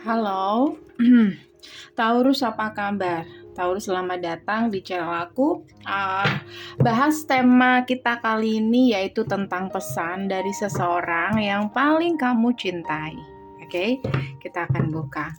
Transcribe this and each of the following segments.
Halo, Taurus apa kabar? Taurus selamat datang di channel aku. Bahas tema kita kali ini yaitu tentang pesan dari seseorang yang paling kamu cintai. Oke, kita akan buka.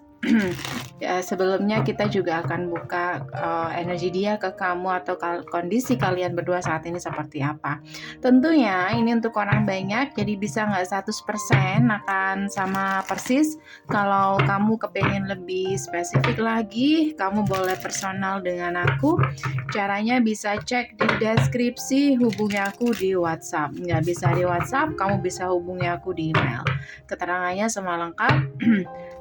Sebelumnya kita juga akan buka energi dia ke kamu atau kondisi kalian berdua saat ini seperti apa. Tentunya ini untuk orang banyak, jadi bisa nggak 100% akan sama persis. Kalau kamu kepengen lebih spesifik lagi, kamu boleh personal dengan aku. Caranya bisa cek di deskripsi, hubungi aku di WhatsApp. Nggak bisa di WhatsApp, kamu bisa hubungi aku di email. Keterangannya semua lengkap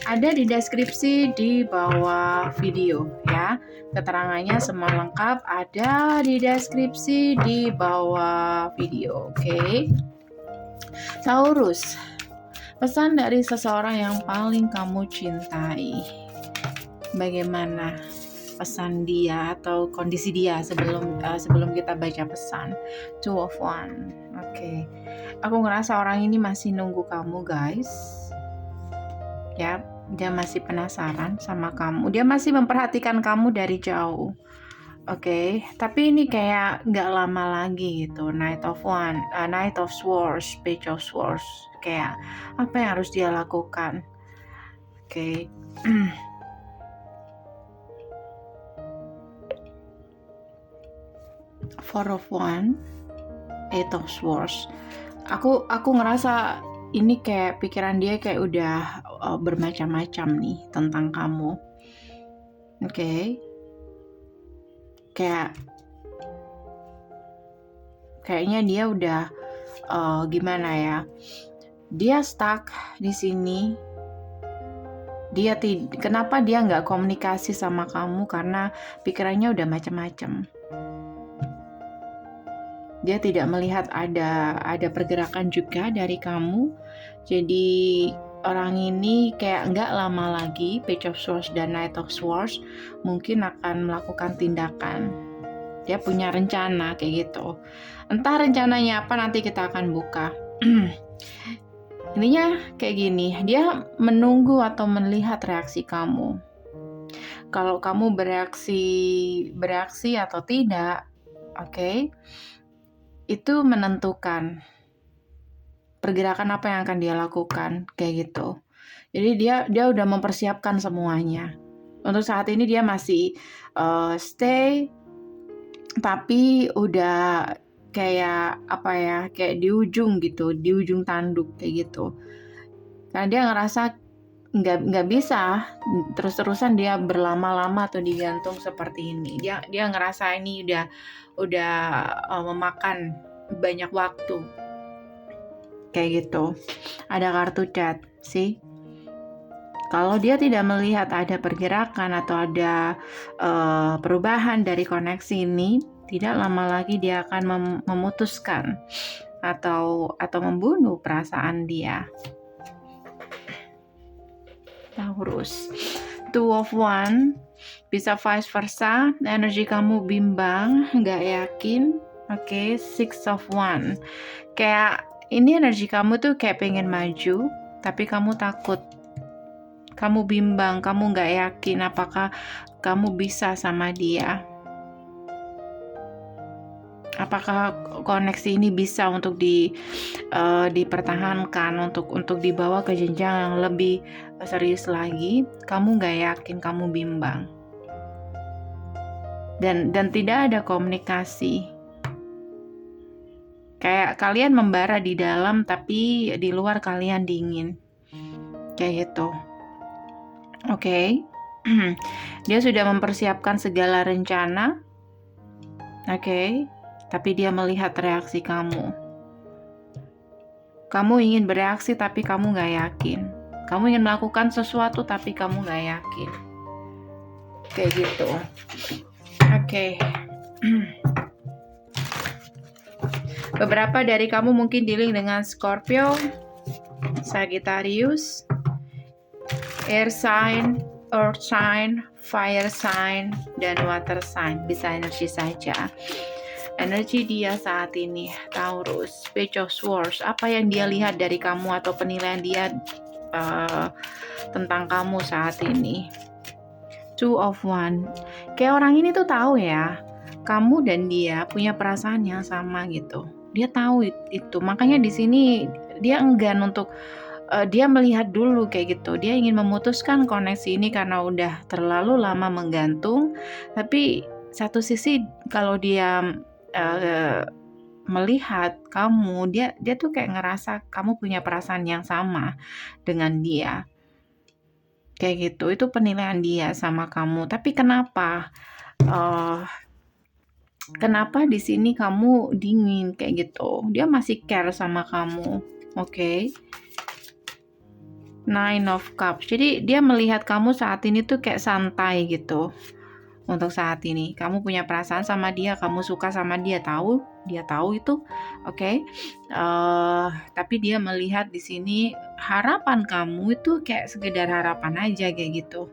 ada di deskripsi di bawah video ya. Keterangannya semua lengkap ada di deskripsi di bawah video. Oke. Taurus, pesan dari seseorang yang paling kamu cintai. Bagaimana pesan dia atau kondisi dia sebelum kita baca pesan. Two of One. Oke. Aku ngerasa orang ini masih nunggu kamu, guys. Ya, dia masih penasaran sama kamu. Dia masih memperhatikan kamu dari jauh. Oke, tapi ini kayak nggak lama lagi gitu. Knight of Swords, Page of Swords. Kayak apa yang harus dia lakukan? Oke. Four of One, Eight of Swords. Aku ngerasa ini kayak pikiran dia kayak udah bermacam-macam nih tentang kamu. Oke. Kayaknya dia udah gimana ya? Dia stuck di sini. Kenapa dia nggak komunikasi sama kamu? Karena pikirannya udah macam-macam. Dia tidak melihat ada pergerakan juga dari kamu. Jadi orang ini kayak nggak lama lagi Page of Swords dan Knight of Swords mungkin akan melakukan tindakan. Dia punya rencana kayak gitu. Entah rencananya apa, nanti kita akan buka. Intinya kayak gini, dia menunggu atau melihat reaksi kamu. Kalau kamu bereaksi atau tidak, oke? Itu menentukan pergerakan apa yang akan dia lakukan kayak gitu. Jadi dia udah mempersiapkan semuanya. Untuk saat ini dia masih stay, tapi udah kayak apa ya, kayak di ujung gitu, di ujung tanduk kayak gitu. Karena dia ngerasa nggak bisa terus-terusan dia berlama-lama atau digantung seperti ini. Dia ngerasa ini udah memakan banyak waktu kayak gitu. Ada kartu chat sih. Kalau dia tidak melihat ada pergerakan atau ada perubahan dari koneksi ini, tidak lama lagi dia akan memutuskan atau membunuh perasaan dia. Taurus, Two of One, bisa vice versa. Energi kamu bimbang, nggak yakin. Oke, Six of One, kayak ini energi kamu tuh kayak pengen maju, tapi kamu takut. Kamu bimbang, kamu nggak yakin apakah kamu bisa sama dia. Apakah koneksi ini bisa untuk dipertahankan, untuk dibawa ke jenjang yang lebih serius lagi? Kamu nggak yakin, kamu bimbang. Dan tidak ada komunikasi. Kayak kalian membara di dalam, tapi di luar kalian dingin. Kayak gitu. Oke. Dia sudah mempersiapkan segala rencana. Oke. Tapi dia melihat reaksi kamu. Kamu ingin bereaksi tapi kamu gak yakin. Kamu ingin melakukan sesuatu tapi kamu gak yakin. Kayak gitu. Oke. Beberapa dari kamu mungkin dealing dengan Scorpio, Sagittarius, Air sign, Earth sign, Fire sign, dan Water sign. Bisa energi saja. Energi dia saat ini, Taurus, Page of Swords, apa yang dia lihat dari kamu atau penilaian dia tentang kamu saat ini. Two of One. Kayak orang ini tuh tahu ya, kamu dan dia punya perasaan yang sama gitu. Dia tahu itu. Makanya di sini dia enggan untuk dia melihat dulu kayak gitu. Dia ingin memutuskan koneksi ini karena udah terlalu lama menggantung. Tapi satu sisi kalau dia melihat kamu, dia tuh kayak ngerasa kamu punya perasaan yang sama dengan dia. Kayak gitu. Itu penilaian dia sama kamu. Tapi kenapa di sini kamu dingin kayak gitu? Dia masih care sama kamu. Oke. Nine of Cups. Jadi dia melihat kamu saat ini tuh kayak santai gitu. Untuk saat ini kamu punya perasaan sama dia, kamu suka sama dia, dia tahu itu. Oke. Tapi dia melihat di sini harapan kamu itu kayak sekedar harapan aja kayak gitu.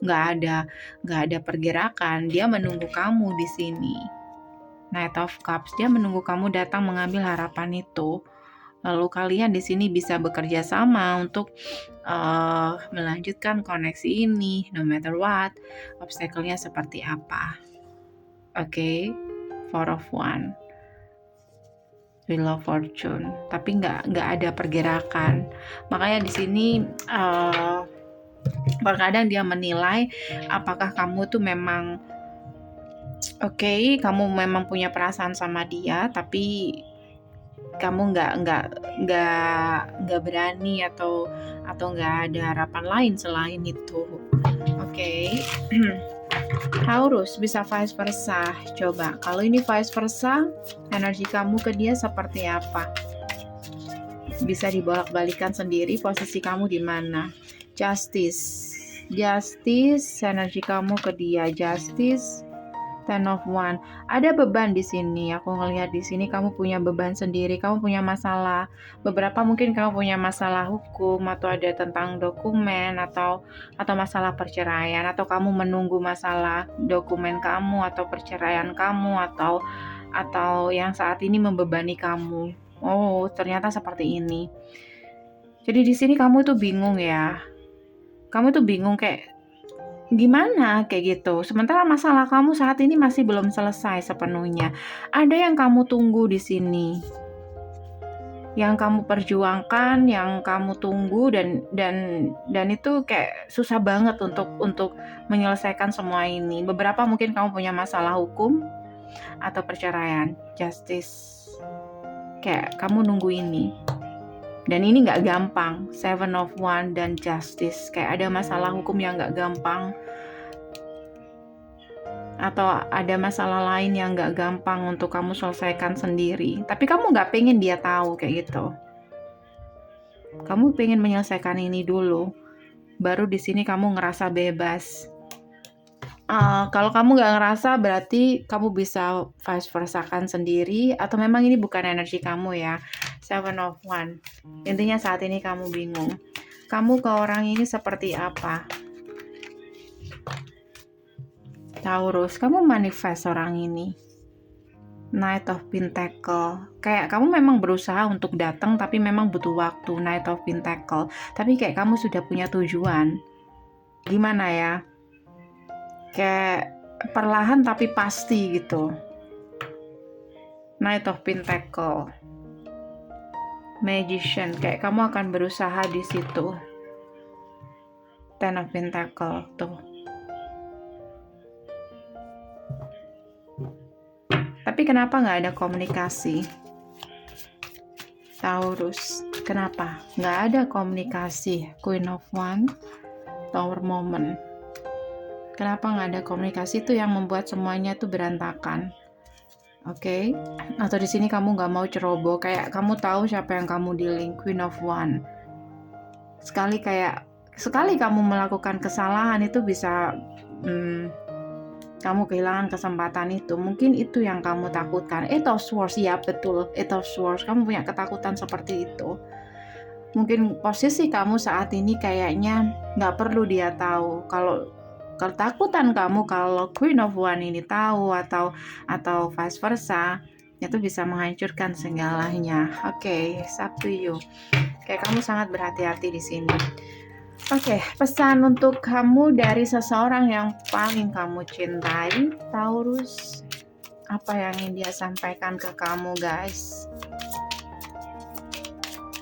Nggak ada pergerakan. Dia menunggu kamu di sini. Knight of Cups. Dia menunggu kamu datang mengambil harapan itu. Lalu kalian di sini bisa bekerja sama untuk melanjutkan koneksi ini, no matter what, obstacle-nya seperti apa. Oke. Four of One. Wheel of Fortune. Tapi nggak ada pergerakan. Makanya di sini terkadang dia menilai apakah kamu tuh memang kamu memang punya perasaan sama dia, tapi kamu nggak berani atau nggak ada harapan lain selain itu. Oke. Taurus bisa vice versa. Coba kalau ini vice versa, energi kamu ke dia seperti apa? Bisa dibolak-balikan sendiri, posisi kamu di mana? Justice, energi kamu ke dia. Justice. Ten of One. Ada beban di sini. Aku ngelihat di sini kamu punya beban sendiri. Kamu punya masalah. Beberapa mungkin kamu punya masalah hukum atau ada tentang dokumen atau masalah perceraian, atau kamu menunggu masalah dokumen kamu atau perceraian kamu atau yang saat ini membebani kamu. Oh, ternyata seperti ini. Jadi di sini kamu tuh bingung ya. Kamu tuh bingung kayak gimana kayak gitu. Sementara masalah kamu saat ini masih belum selesai sepenuhnya. Ada yang kamu tunggu di sini, yang kamu perjuangkan, yang kamu tunggu dan itu kayak susah banget untuk menyelesaikan semua ini. Beberapa mungkin kamu punya masalah hukum atau perceraian. Justice, kayak kamu nunggu ini. Dan ini gak gampang. Seven of One dan Justice. Kayak ada masalah hukum yang gak gampang. Atau ada masalah lain yang gak gampang untuk kamu selesaikan sendiri. Tapi kamu gak pengen dia tahu kayak gitu. Kamu pengen menyelesaikan ini dulu. Baru di sini kamu ngerasa bebas. Kalau kamu gak ngerasa, berarti kamu bisa vice versakan sendiri, atau memang ini bukan energi kamu ya. Seven of One. Intinya saat ini kamu bingung. Kamu ke orang ini seperti apa? Taurus, kamu manifest orang ini. Knight of Pentacle. Kayak kamu memang berusaha untuk datang, tapi memang butuh waktu. Knight of Pentacle. Tapi kayak kamu sudah punya tujuan. Gimana ya? Kayak perlahan tapi pasti gitu. Knight of Pentacle. Magician, kayak kamu akan berusaha di situ. Ten of Pentacle tuh. Tapi kenapa nggak ada komunikasi? Taurus, kenapa nggak ada komunikasi? Queen of One, Tower Moment. Kenapa nggak ada komunikasi? Itu yang membuat semuanya tuh berantakan. Oke. Atau di sini kamu nggak mau ceroboh, kayak kamu tahu siapa yang kamu dealing. Queen of One. Sekali kamu melakukan kesalahan itu bisa kamu kehilangan kesempatan itu. Mungkin itu yang kamu takutkan. Eight of Swords, ya betul. Eight of Swords, kamu punya ketakutan seperti itu. Mungkin posisi kamu saat ini kayaknya nggak perlu dia tahu. Kalau ketakutan kamu kalau Queen of One ini tahu atau vice versa, itu bisa menghancurkan segalanya. Oke, it's up to you. Kayak kamu sangat berhati-hati di sini. Oke, pesan untuk kamu dari seseorang yang paling kamu cintai, Taurus. Apa yang ingin dia sampaikan ke kamu, guys?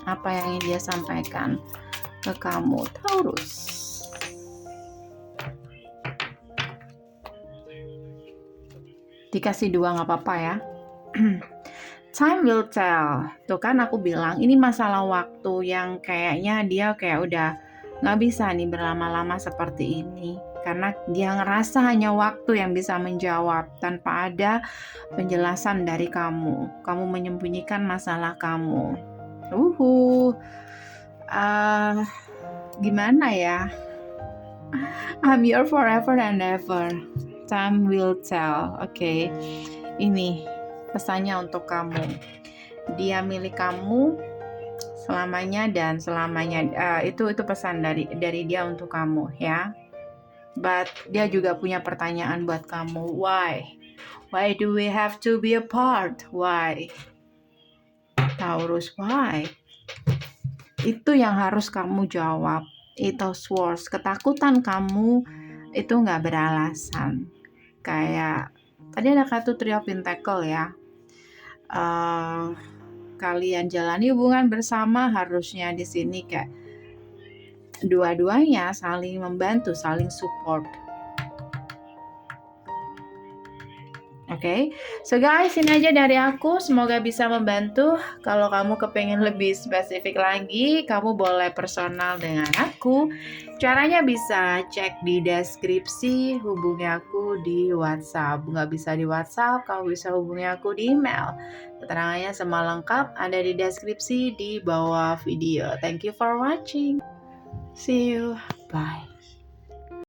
Apa yang ingin dia sampaikan ke kamu, Taurus? Dikasih 2 nggak apa-apa ya. Time will tell. Tuh kan aku bilang ini masalah waktu yang kayaknya dia kayak udah nggak bisa nih berlama-lama seperti ini. Karena dia ngerasa hanya waktu yang bisa menjawab tanpa ada penjelasan dari kamu. Kamu menyembunyikan masalah kamu. Gimana ya? I'm your forever and ever. Time will tell. Oke. Ini pesannya untuk kamu. Dia milik kamu selamanya dan selamanya. Itu pesan dari dia untuk kamu ya. But dia juga punya pertanyaan buat kamu. Why? Why do we have to be apart? Why? Taurus, why? Itu yang harus kamu jawab. Itu worse. Ketakutan kamu itu nggak beralasan. Kayak tadi ada kartu Three of Pentacles ya. Kalian jalani hubungan bersama, harusnya di sini kayak dua-duanya saling membantu, saling support. Oke, so guys, ini aja dari aku. Semoga bisa membantu. Kalau kamu kepengen lebih spesifik lagi, kamu boleh personal dengan aku. Caranya bisa cek di deskripsi, hubungi aku di WhatsApp. Nggak bisa di WhatsApp, kamu bisa hubungi aku di email. Keterangannya semua lengkap ada di deskripsi di bawah video. Thank you for watching. See you. Bye.